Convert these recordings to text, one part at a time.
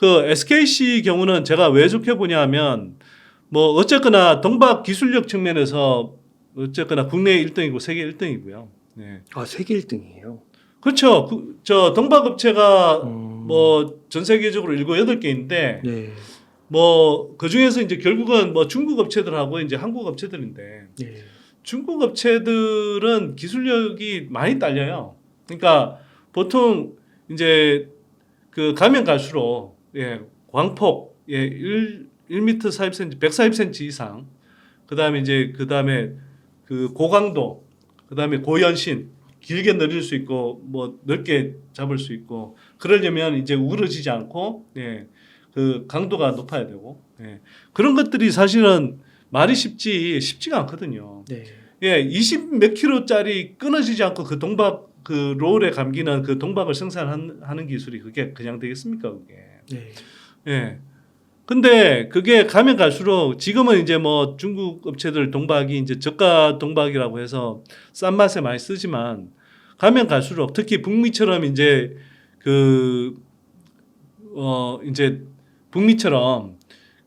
그 SKC 경우는 제가 왜 좋게 보냐면 뭐 어쨌거나 동박 기술력 측면에서 어쨌거나 국내 1등이고 세계 1등이고요. 네. 아, 세계 1등이에요. 그렇죠. 저 동박 업체가 뭐 전 세계적으로 7, 8개인데 네. 뭐 그중에서 이제 결국은 뭐 중국 업체들하고 이제 한국 업체들인데 네. 중국 업체들은 기술력이 많이 딸려요. 그러니까 보통 이제 그 가면 갈수록 광폭 1m 40cm, 140cm 이상, 그다음에 그 고강도, 그다음에 고연신 길게 늘릴 수 있고 뭐 넓게 잡을 수 있고 그러려면 이제 우러지지 않고 그 강도가 높아야 되고 그런 것들이 사실은 말이 쉽지가 않거든요. 네. 20 몇 킬로짜리 끊어지지 않고 그 동박 그 롤에 감기는 그 동박을 생산하는 기술이 그게 그냥 되겠습니까, 그게? 네. 예. 근데 그게 가면 갈수록 지금은 이제 뭐 중국 업체들 동박이 이제 저가 동박이라고 해서 싼 맛에 많이 쓰지만 가면 갈수록 특히 북미처럼 이제 이제 북미처럼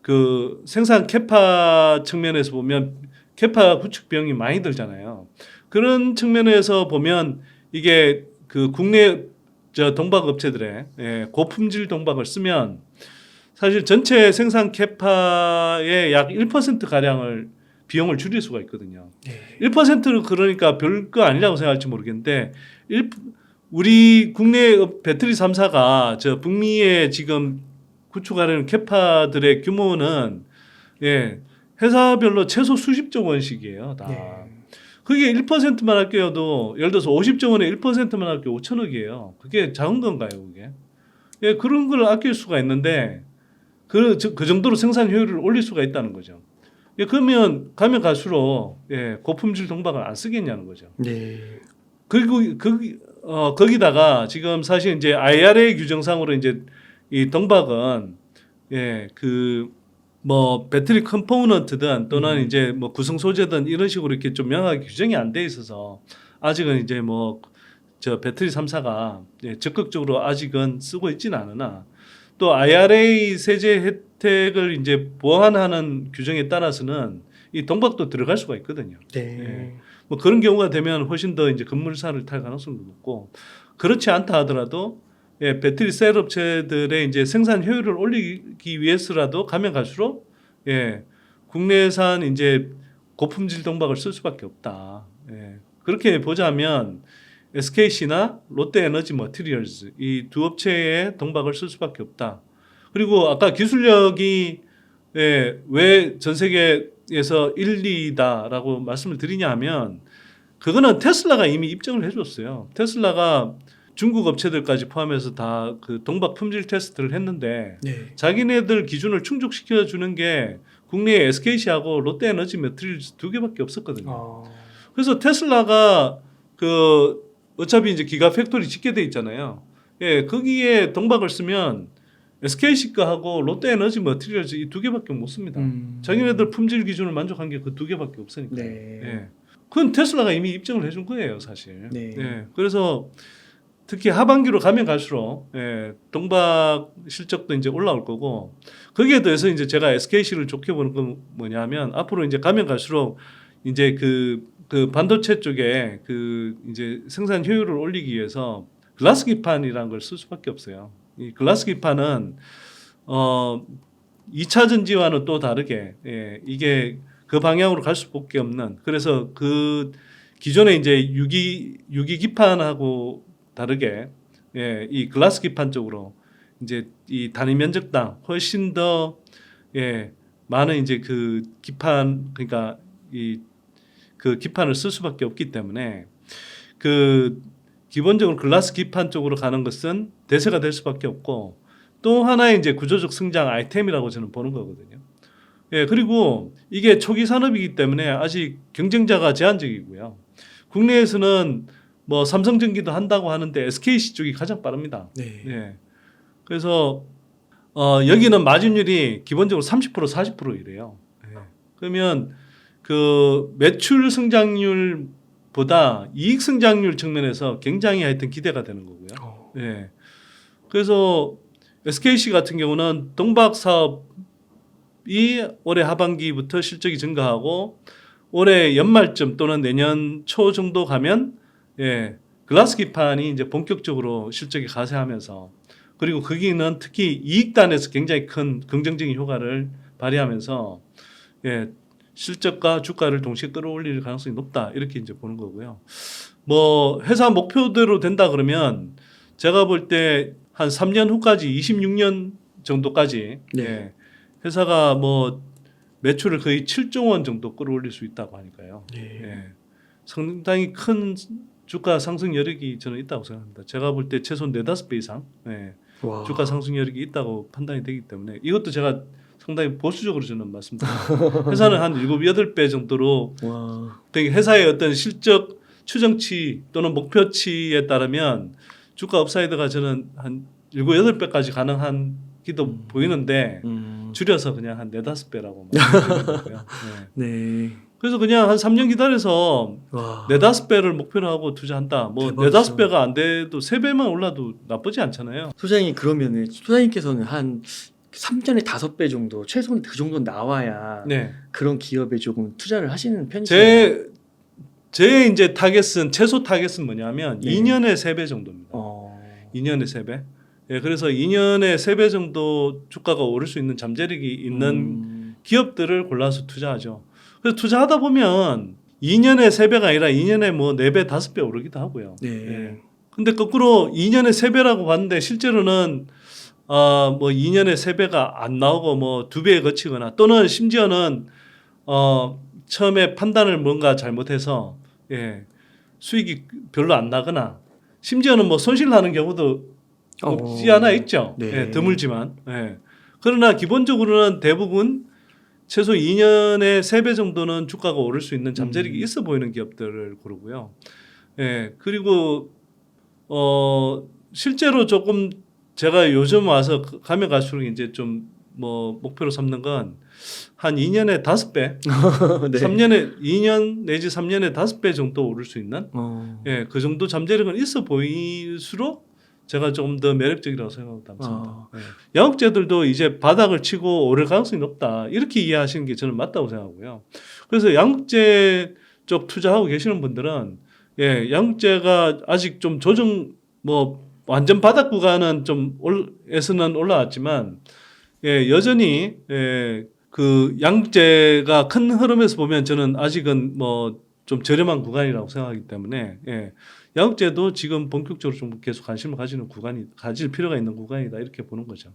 그 생산 캐파 측면에서 보면 캐파 구축 비용이 많이 들잖아요. 그런 측면에서 보면 이게 그 국내 저 동박 업체들의 고품질 동박을 쓰면 사실 전체 생산 캐파의 약 1% 가량을 비용을 줄일 수가 있거든요. 네. 1%는 그러니까 별거 아니라고 생각할지 모르겠는데 우리 국내 배터리 3사가 저 북미에 지금 구축하려는 캐파들의 규모는 회사별로 최소 수십조 원씩이에요. 다. 네. 그게 1%만 할게요도 예를 들어서 50조 원에 1%만 할게 5천억이에요. 그게 작은 건가요, 그게? 그런 걸 아낄 수가 있는데 그 정도로 생산 효율을 올릴 수가 있다는 거죠. 그러면 가면 갈수록 고품질 동박을 안 쓰겠냐는 거죠. 네. 그리고 거기다가 지금 사실 이제 IRA 규정상으로 이제 이 동박은 그 뭐 배터리 컴포넌트든 또는 이제 뭐 구성 소재든 이런 식으로 이렇게 좀 명확하게 규정이 안 돼 있어서 아직은 이제 뭐 저 배터리 3사가 적극적으로 아직은 쓰고 있지는 않으나 또 IRA 세제 혜택을 이제 보완하는 규정에 따라서는 이 동박도 들어갈 수가 있거든요. 네. 뭐 그런 경우가 되면 훨씬 더 이제 급물살을 탈 가능성도 높고 그렇지 않다 하더라도 배터리 셀 업체들의 이제 생산 효율을 올리기 위해서라도 가면 갈수록 국내산 이제 고품질 동박을 쓸 수밖에 없다. 그렇게 보자면 SKC나 롯데에너지 머티리얼즈 이 두 업체의 동박을 쓸 수밖에 없다. 그리고 아까 기술력이 왜 전 세계에서 1, 2다라고 말씀을 드리냐 하면 그거는 테슬라가 이미 입증을 해줬어요. 테슬라가 중국 업체들까지 포함해서 다 그 동박 품질 테스트를 했는데 네. 자기네들 기준을 충족시켜 주는 게 국내에 SKC하고 롯데에너지 매트리얼즈 2개밖에 없었거든요. 그래서 테슬라가 그 어차피 이제 기가 팩토리 짓게 돼 있잖아요. 거기에 동박을 쓰면 SKC 거하고 롯데에너지 머티리얼즈 이 2개밖에 못 씁니다. 자기네들 품질 기준을 만족한 게 그 2개밖에 없으니까. 네. 그건 테슬라가 이미 입증을 해준 거예요, 사실. 네. 그래서 특히 하반기로 가면 갈수록 동박 실적도 이제 올라올 거고 거기에 대해서 이제 제가 SKC를 좋게 보는 건 뭐냐면 앞으로 이제 가면 갈수록 이제 그 반도체 쪽에 그 이제 생산 효율을 올리기 위해서 글라스 기판이라는 걸 쓸 수밖에 없어요. 이 글라스 기판은 2차 전지와는 또 다르게 이게 그 방향으로 갈 수밖에 없는 그래서 그 기존에 이제 유기 기판하고 다르게 이 글라스 기판 쪽으로 이제 이 단위 면적당 훨씬 더 많은 이제 그 기판 그러니까 그 기판을 쓸 수밖에 없기 때문에 그 기본적으로 글라스 기판 쪽으로 가는 것은 대세가 될 수밖에 없고 또 하나의 이제 구조적 성장 아이템이라고 저는 보는 거거든요. 그리고 이게 초기 산업이기 때문에 아직 경쟁자가 제한적이고요. 국내에서는 뭐 삼성전기도 한다고 하는데 SKC 쪽이 가장 빠릅니다. 네. 그래서 여기는 마진율이 기본적으로 30% 40% 이래요. 그러면 그 매출 성장률보다 이익 성장률 측면에서 굉장히 하여튼 기대가 되는 거고요. 그래서 SKC 같은 경우는 동박 사업이 올해 하반기부터 실적이 증가하고 올해 연말쯤 또는 내년 초 정도 가면 글라스 기판이 이제 본격적으로 실적이 가세하면서 그리고 거기는 특히 이익단에서 굉장히 큰 긍정적인 효과를 발휘하면서 실적과 주가를 동시에 끌어올릴 가능성이 높다 이렇게 이제 보는 거고요. 뭐 회사 목표대로 된다 그러면 제가 볼 때 한 3년 후까지 26년 정도까지 회사가 뭐 매출을 거의 7조 원 정도 끌어올릴 수 있다고 하니까요. 상당히 큰 주가 상승 여력이 저는 있다고 생각합니다. 제가 볼 때 최소 4-5배 이상 주가 상승 여력이 있다고 판단이 되기 때문에 이것도 제가 상당히 보수적으로 저는 말씀드립니다. 회사는 한 7-8배 정도로 회사의 어떤 실적 추정치 또는 목표치에 따르면 주가 업사이드가 저는 한 7-8배까지 가능한 기도 보이는데 줄여서 그냥 한 4-5배라고 말씀드리고요. 그래서 그냥 한 3년 기다려서 4-5배를 목표로 하고 투자한다. 뭐 4-5배가 안 돼도 3배만 올라도 나쁘지 않잖아요. 소장님 그러면은 소장님께서는 한 3년에 5배 정도 최소한 그 정도 나와야 그런 기업에 조금 투자를 하시는 편이세요? 제 이제 타겟은 최소 타겟은 뭐냐면 2년에 3배 정도입니다. 2년에 3배. 그래서 2년에 3배 정도 주가가 오를 수 있는 잠재력이 있는 기업들을 골라서 투자하죠. 그래서 투자하다 보면 2년에 3배가 아니라 2년에 뭐 4배, 5배 오르기도 하고요. 근데 거꾸로 2년에 3배라고 봤는데 실제로는 뭐 2년에 3배가 안 나오고 뭐 2배에 거치거나 또는 심지어는 처음에 판단을 뭔가 잘못해서 수익이 별로 안 나거나 심지어는 뭐 손실 나는 경우도 없지 않아 있죠. 드물지만. 그러나 기본적으로는 대부분 최소 2년에 3배 정도는 주가가 오를 수 있는 잠재력이 있어 보이는 기업들을 고르고요. 그리고 실제로 조금 제가 요즘 와서 가면 갈수록 이제 좀 뭐 목표로 삼는 건 한 2년에 5배, 3년에 2년 내지 3년에 5배 정도 오를 수 있는 그 정도 잠재력은 있어 보일수록 제가 조금 더 매력적이라고 생각합니다. 양극재들도 이제 바닥을 치고 오를 가능성이 높다 이렇게 이해하시는 게 저는 맞다고 생각하고요. 그래서 양극재 쪽 투자하고 계시는 분들은 양극재가 아직 좀 조정 뭐 완전 바닥 구간은 좀 에서는 올라왔지만 여전히 그 양극재가 큰 흐름에서 보면 저는 아직은 뭐 좀 저렴한 구간이라고 생각하기 때문에 양극재도 지금 본격적으로 좀 계속 관심을 가질 필요가 있는 구간이다 이렇게 보는 거죠.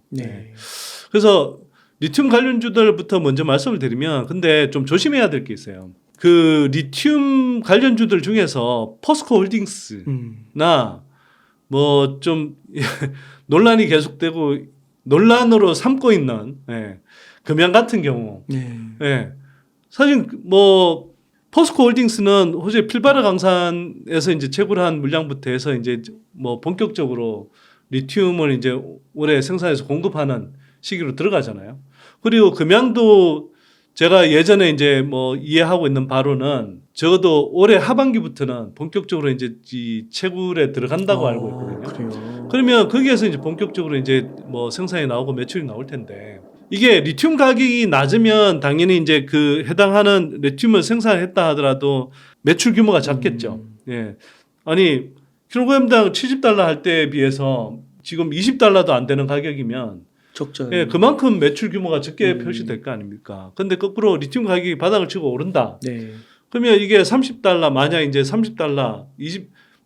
그래서 리튬 관련주들부터 먼저 말씀을 드리면 근데 좀 조심해야 될 게 있어요. 그 리튬 관련주들 중에서 포스코홀딩스나 뭐 좀 논란이 계속되고 논란으로 삼고 있는 금양 같은 경우 사실 뭐 포스코홀딩스는 호주의 필바르 강산에서 이제 채굴한 물량부터 해서 이제 뭐 본격적으로 리튬을 이제 올해 생산해서 공급하는 시기로 들어가잖아요. 그리고 금양도 제가 예전에 이제 뭐 이해하고 있는 바로는 적어도 올해 하반기부터는 본격적으로 이제 이 채굴에 들어간다고 알고 있거든요. 그래요. 그러면 거기에서 이제 본격적으로 이제 뭐 생산이 나오고 매출이 나올 텐데 이게 리튬 가격이 낮으면 당연히 이제 그 해당하는 리튬을 생산했다 하더라도 매출 규모가 작겠죠. 아니 킬로그램당 70달러 할 때에 비해서 지금 20달러도 안 되는 가격이면 적죠. 그만큼 매출 규모가 적게 표시될 거 아닙니까? 근데 거꾸로 리튬 가격이 바닥을 치고 오른다. 그러면 이게 30달러 만약 이제 30달러,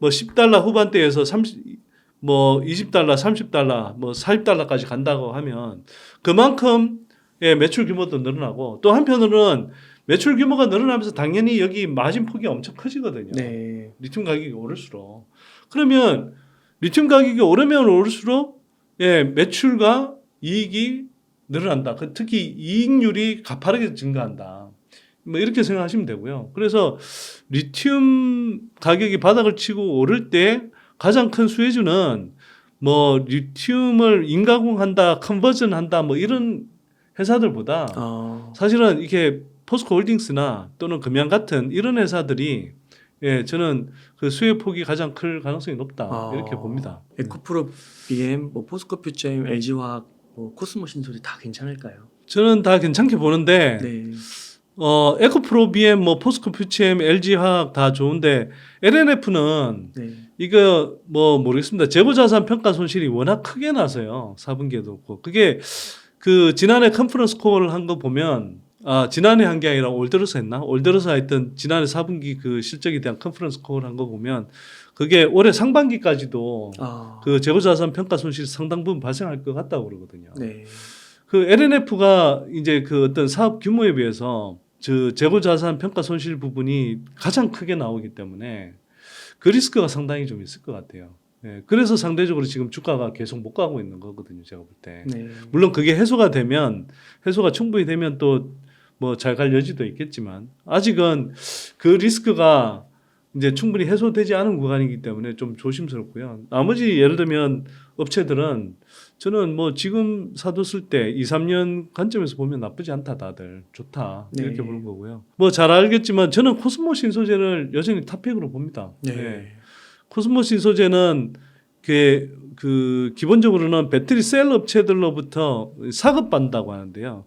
10달러 후반대에서 20달러, 30달러, 뭐 40달러까지 간다고 하면 그만큼 매출 규모도 늘어나고 또 한편으로는 매출 규모가 늘어나면서 당연히 여기 마진 폭이 엄청 커지거든요. 리튬 가격이 오를수록. 그러면 리튬 가격이 오르면 오를수록 매출과 이익이 늘어난다. 특히 이익률이 가파르게 증가한다. 뭐 이렇게 생각하시면 되고요. 그래서 리튬 가격이 바닥을 치고 오를 때 가장 큰 수혜주는 뭐 리튬을 인가공한다, 컨버전한다 뭐 이런 회사들보다 사실은 이렇게 포스코홀딩스나 또는 금양 같은 이런 회사들이 예, 저는 그 수혜 폭이 가장 클 가능성이 높다 이렇게 봅니다. 에코프로 BM, 뭐 포스코 퓨처엠, LG화학, 뭐 코스모 신소재 다 괜찮을까요? 저는 다 괜찮게 보는데 네. 에코프로 BM, 뭐 포스코 퓨처엠, LG화학 다 좋은데 LNF는 네. 이거 뭐 모르겠습니다. 재고자산 평가 손실이 워낙 크게 나서요. 4분기에도 없고 그게 그 지난해 컨퍼런스 콜을 한 거 보면 지난해 한 게 아니라 올 들어서 했나? 올 들어서 하여튼 지난해 4분기 그 실적에 대한 컨퍼런스 콜을 한 거 보면 그게 올해 상반기까지도 그 재고자산 평가 손실이 상당 부분 발생할 것 같다고 그러거든요. 네. 그 LNF가 이제 그 어떤 사업 규모에 비해서 재고자산 평가 손실 부분이 가장 크게 나오기 때문에 그 리스크가 상당히 좀 있을 것 같아요. 예, 그래서 상대적으로 지금 주가가 계속 못 가고 있는 거거든요. 제가 볼 때. 네. 물론 그게 해소가 충분히 되면 또 뭐 잘 갈 여지도 있겠지만 아직은 그 리스크가 이제 충분히 해소되지 않은 구간이기 때문에 좀 조심스럽고요. 나머지 예를 들면 업체들은 저는 뭐 지금 사뒀을 때 2, 3년 관점에서 보면 나쁘지 않다 다들 좋다 이렇게 네. 보는 거고요. 뭐 잘 알겠지만 저는 코스모 신소재를 여전히 탑픽으로 봅니다. 네. 예. 코스모 신소재는 그 기본적으로는 배터리 셀 업체들로부터 사급받는다고 하는데요.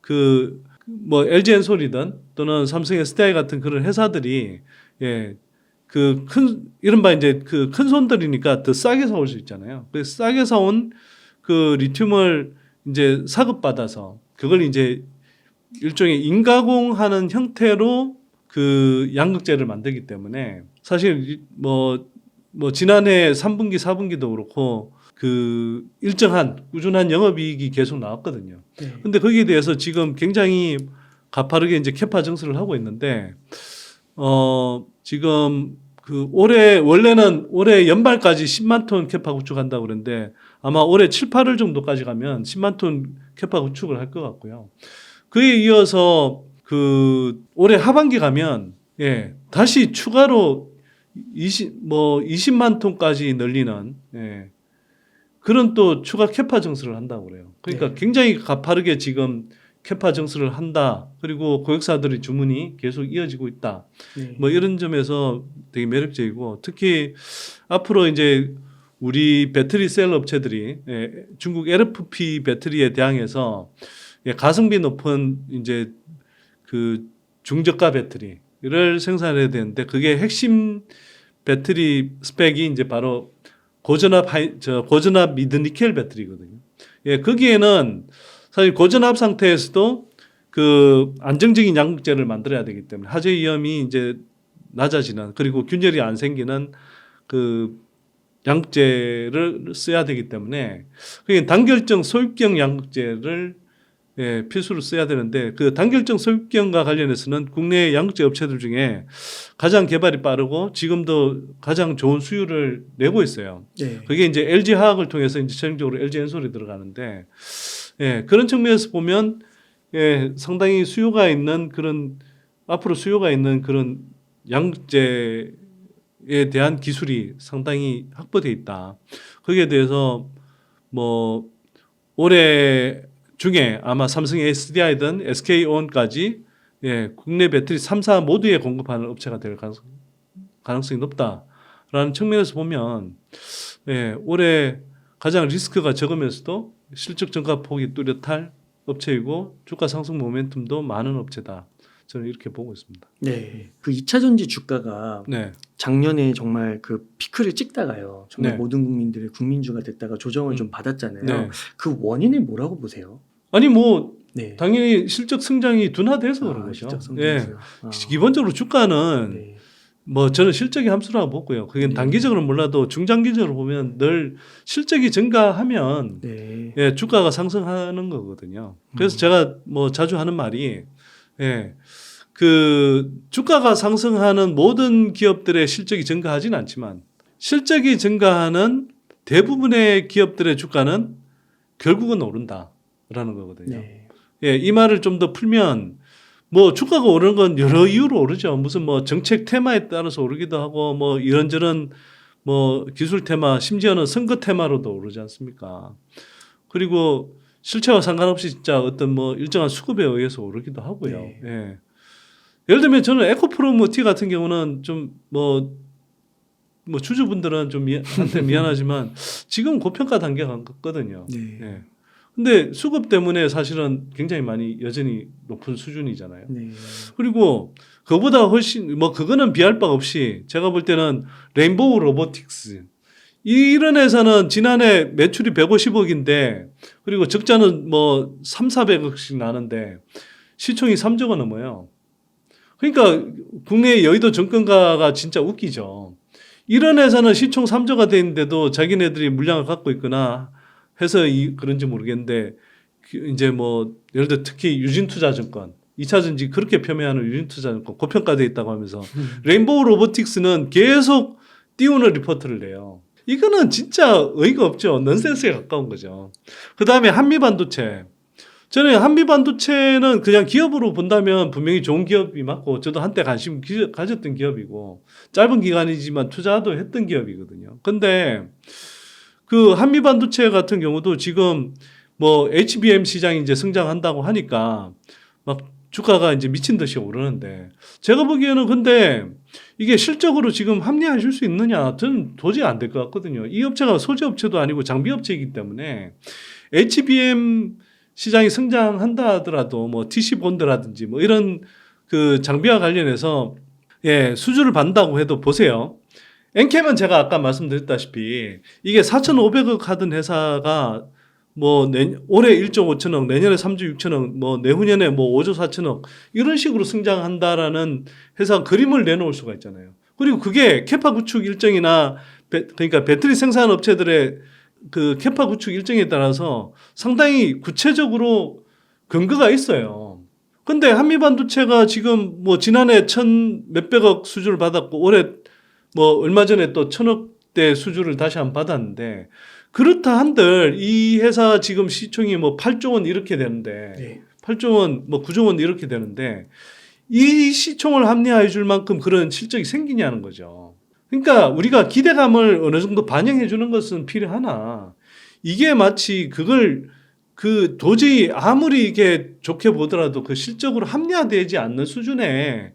그 뭐 LG 엔솔이든 또는 삼성 SDI 같은 그런 회사들이 그 이른바 이제 그 큰 손들이니까 더 싸게 사올 수 있잖아요. 그래서 싸게 사온 그 리튬을 이제 사급받아서 그걸 이제 일종의 인가공하는 형태로 그 양극재를 만들기 때문에 사실 뭐 지난해 3분기, 4분기도 그렇고 그 일정한 꾸준한 영업이익이 계속 나왔거든요. 네. 근데 거기에 대해서 지금 굉장히 가파르게 이제 캐파 증설을 하고 있는데 지금 그 원래는 올해 연말까지 10만 톤 캐파 구축한다고 그러는데 아마 올해 7, 8월 정도까지 가면 10만 ton 캐파 구축을 할 것 같고요. 그에 이어서 그 올해 하반기 가면 다시 추가로 20만 톤까지 늘리는 그런 또 추가 캐파 증설을 한다고 그래요. 그러니까 굉장히 가파르게 지금 캐파 증설을 한다. 그리고 고객사들의 주문이 계속 이어지고 있다. 네. 뭐 이런 점에서 되게 매력적이고 특히 앞으로 이제 우리 배터리 셀 업체들이 중국 LFP 배터리에 대항해서 가성비 높은 이제 그 중저가 배터리를 생산해야 되는데 그게 핵심 배터리 스펙이 이제 바로 고전압 미드 니켈 배터리거든요. 거기에는 사실 고전압 상태에서도 그 안정적인 양극재를 만들어야 되기 때문에 화재 위험이 이제 낮아지는 그리고 균열이 안 생기는 그 양극재를 써야 되기 때문에 그게 단결정 소입경 양극재를 필수로 써야 되는데 그 단결정 소입경과 관련해서는 국내 양극재 업체들 중에 가장 개발이 빠르고 지금도 가장 좋은 수율을 내고 있어요. 네. 그게 이제 LG 화학을 통해서 이제 최종적으로 LG 엔솔이 들어가는데 그런 측면에서 보면 상당히 수요가 있는 그런 앞으로 수요가 있는 그런 양극재에 대한 기술이 상당히 확보돼 있다. 거기에 대해서 뭐 올해 중에 아마 삼성 SDI든 SK온까지 국내 배터리 3사 모두에 공급하는 업체가 될 가능성이 높다라는 측면에서 보면 올해 가장 리스크가 적으면서도 실적 증가 폭이 뚜렷할 업체이고 주가 상승 모멘텀도 많은 업체다. 저는 이렇게 보고 있습니다. 네. 그 2차 전지 주가가 작년에 정말 그 피크를 찍다가요. 정말 모든 국민들의 국민주가 됐다가 조정을 좀 받았잖아요. 그 원인이 뭐라고 보세요? 아니 뭐 당연히 실적 성장이 둔화돼서 그런 거죠. 기본적으로 주가는 뭐 저는 실적이 함수라고 보고요. 그게 단기적으로 몰라도 중장기적으로 보면 늘 실적이 증가하면 주가가 상승하는 거거든요. 그래서 제가 뭐 자주 하는 말이 그 주가가 상승하는 모든 기업들의 실적이 증가하지는 않지만 실적이 증가하는 대부분의 기업들의 주가는 결국은 오른다라는 거거든요. 이 말을 좀 더 풀면 뭐 주가가 오르는 건 여러 이유로 오르죠. 무슨 뭐 정책 테마에 따라서 오르기도 하고 뭐 이런저런 뭐 기술 테마 심지어는 선거 테마로도 오르지 않습니까? 그리고 실체와 상관없이 진짜 어떤 뭐 일정한 수급에 의해서 오르기도 하고요. 예를 들면 저는 에코프로모티 같은 경우는 좀 뭐 주주분들은 좀 한테 미안하지만 지금 고평가 단계에 갔거든요. 네. 예. 근데 수급 때문에 사실은 굉장히 많이 여전히 높은 수준이잖아요. 네. 그리고 그보다 훨씬 뭐 그거는 비할 바 없이 제가 볼 때는 레인보우 로보틱스 이런 회사는 지난해 매출이 150억인데 그리고 적자는 뭐 3,400억씩 나는데 시총이 3조가 넘어요. 그러니까 국내 여의도 정권가가 진짜 웃기죠. 이런 회사는 시총 3조가 돼 있는데도 자기네들이 물량을 갖고 있거나 해서 그런지 모르겠는데 이제 뭐 예를 들어 특히 유진투자증권 2차전지 그렇게 폄훼하는 유진투자증권 고평가돼 있다고 하면서 레인보우 로보틱스는 계속 띄우는 리포트를 내요. 이거는 진짜 의의가 없죠. 넌센스에 가까운 거죠. 그다음에 한미반도체. 저는 한미반도체는 그냥 기업으로 본다면 분명히 좋은 기업이 맞고 저도 한때 관심 가졌던 기업이고 짧은 기간이지만 투자도 했던 기업이거든요. 근데 그 한미반도체 같은 경우도 지금 뭐 HBM 시장이 이제 성장한다고 하니까 막 주가가 이제 미친 듯이 오르는데 제가 보기에는 근데 이게 실적으로 지금 합리화해줄 수 있느냐 저는 도저히 안 될 것 같거든요. 이 업체가 소재업체도 아니고 장비업체이기 때문에 HBM 시장이 성장한다 하더라도 뭐 TC본드라든지 뭐 이런 그 장비와 관련해서 예, 수주를 받는다고 해도 보세요. 엔캠은 제가 아까 말씀드렸다시피 이게 4,500억 하던 회사가 뭐 올해 1조 5천억, 내년에 3조 6천억, 뭐 내후년에 뭐 5조 4천억 이런 식으로 성장한다라는 회사 그림을 내놓을 수가 있잖아요. 그리고 그게 캐파 구축 일정이나 그러니까 배터리 생산 업체들의 그 캐파 구축 일정에 따라서 상당히 구체적으로 근거가 있어요. 근데 한미반도체가 지금 뭐 지난해 몇백억 수주를 받았고 올해 뭐 얼마 전에 또 1,000억대 수주를 다시 한번 받았는데 그렇다 한들 이 회사 지금 시총이 뭐 8조 원 이렇게 되는데 네. 8조 원 뭐 9조 원 이렇게 되는데 이 시총을 합리화해 줄 만큼 그런 실적이 생기냐는 거죠. 그러니까 우리가 기대감을 어느 정도 반영해 주는 것은 필요하나 이게 마치 그걸 그 도저히 아무리 이게 좋게 보더라도 그 실적으로 합리화되지 않는 수준의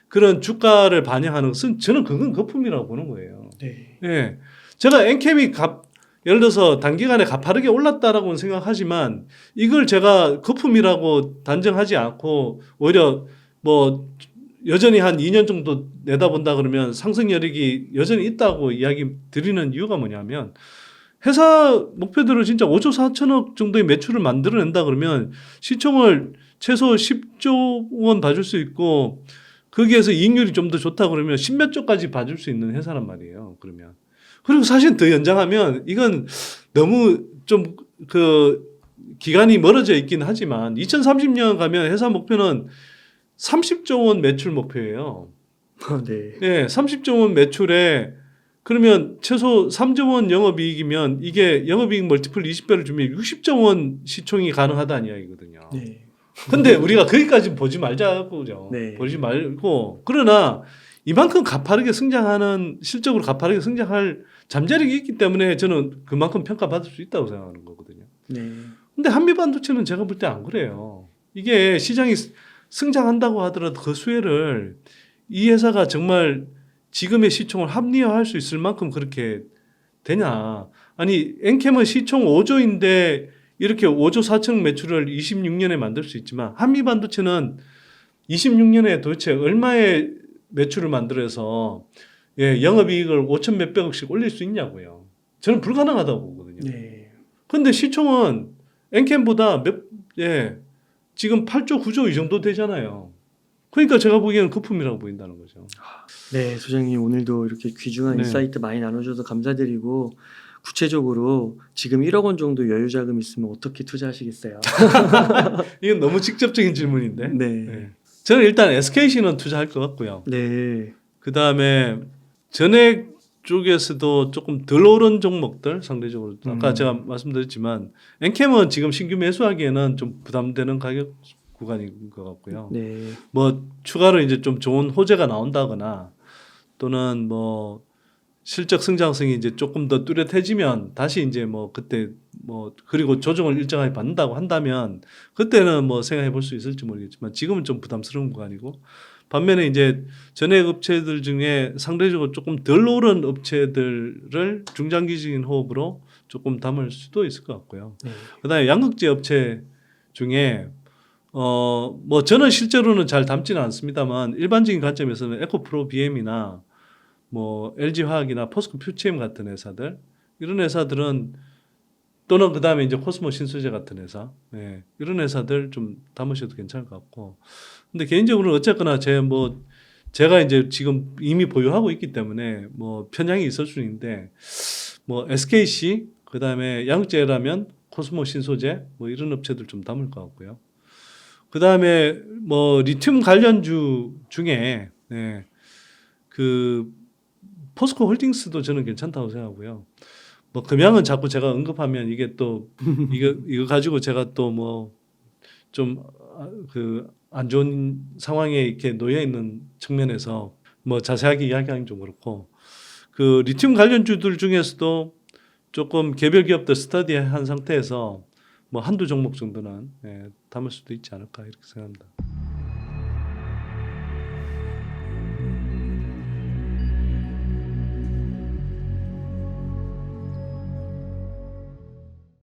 그런 주가를 반영하는 것은 저는 그건 거품이라고 보는 거예요. 네. 예. 제가 엔캠이 예를 들어서 단기간에 가파르게 올랐다라고는 생각하지만 이걸 제가 거품이라고 단정하지 않고 오히려 뭐 여전히 한 2년 정도 내다본다 그러면 상승 여력이 여전히 있다고 이야기 드리는 이유가 뭐냐면 회사 목표대로 진짜 5조 4천억 정도의 매출을 만들어낸다 그러면 시총을 최소 10조 원 봐줄 수 있고 거기에서 이익률이 좀 더 좋다 그러면 10몇 조까지 봐줄 수 있는 회사란 말이에요. 그러면 그리고 사실 더 연장하면 이건 너무 좀 그 기간이 멀어져 있긴 하지만 2030년 가면 회사 목표는 30조 원 매출 목표예요. 네. 네, 30조 원 매출에 그러면 최소 3조 원 영업이익이면 이게 영업이익 멀티플 20배를 주면 60조 원 시총이 가능하다는 이야기거든요. 네. 근데 우리가 거기까지 보지 말자고요. 네. 보지 말고 그러나 이만큼 가파르게 성장하는 실적으로 가파르게 성장할 잠재력이 있기 때문에 저는 그만큼 평가받을 수 있다고 생각하는 거거든요. 네. 근데 한미반도체는 제가 볼 때 안 그래요. 이게 시장이 성장한다고 하더라도 그 수혜를 이 회사가 정말 지금의 시총을 합리화할 수 있을 만큼 그렇게 되냐. 아니 엔캠은 시총 5조인데 이렇게 5조 4천억 매출을 26년에 만들 수 있지만 한미반도체는 26년에 도대체 얼마의 매출을 만들어서 예, 영업이익을 5천 몇백억씩 올릴 수 있냐고요. 저는 불가능하다고 보거든요. 네. 근데 시총은 엔캠보다 지금 8조 9조 이 정도 되잖아요. 그러니까 제가 보기에는 거품이라고 보인다는 거죠. 네, 소장님 오늘도 이렇게 귀중한 네. 인사이트 많이 나눠줘서 감사드리고 구체적으로 지금 1억 원 정도 여유 자금 있으면 어떻게 투자하시겠어요? 이건 너무 직접적인 질문인데. 네. 네. 저는 일단 SKC는 투자할 것 같고요. 네. 그 다음에 전액 쪽에서도 조금 덜 오른 종목들 상대적으로 아까 제가 말씀드렸지만 엔캠은 지금 신규 매수하기에는 좀 부담되는 가격 구간인 것 같고요. 네. 뭐 추가로 이제 좀 좋은 호재가 나온다거나 또는 뭐 실적 성장성이 이제 조금 더 뚜렷해지면 다시 이제 뭐 그때 뭐 그리고 조정을 일정하게 받는다고 한다면 그때는 뭐 생각해 볼 수 있을지 모르겠지만 지금은 좀 부담스러운 구간이고 반면에 이제 전액 업체들 중에 상대적으로 조금 덜 오른 업체들을 중장기적인 호흡으로 조금 담을 수도 있을 것 같고요. 네. 그다음에 양극재 업체 중에 뭐 저는 실제로는 잘 담지는 않습니다만 일반적인 관점에서는 에코프로 BM이나 뭐 LG화학이나 포스코 퓨체엠 같은 회사들 이런 회사들은 또는 그다음에 이제 코스모 신소재 같은 회사 이런 회사들 좀 담으셔도 괜찮을 것 같고 근데 개인적으로는 어쨌거나 제가 이제 지금 이미 보유하고 있기 때문에 뭐 편향이 있을 수 있는데 뭐 SKC 그다음에 양극재라면 코스모 신소재 뭐 이런 업체들 좀 담을 것 같고요. 그다음에 뭐 리튬 관련주 중에 그 포스코 홀딩스도 저는 괜찮다고 생각하고요. 뭐 금양은 자꾸 제가 언급하면 이게 또 이거 가지고 제가 또 뭐 좀 그 안 좋은 상황에 이렇게 놓여 있는 측면에서 뭐 자세하게 이야기하기는 좀 그렇고 그 리튬 관련주들 중에서도 조금 개별 기업들 스터디한 상태에서 뭐 한두 종목 정도는 담을 수도 있지 않을까 이렇게 생각합니다.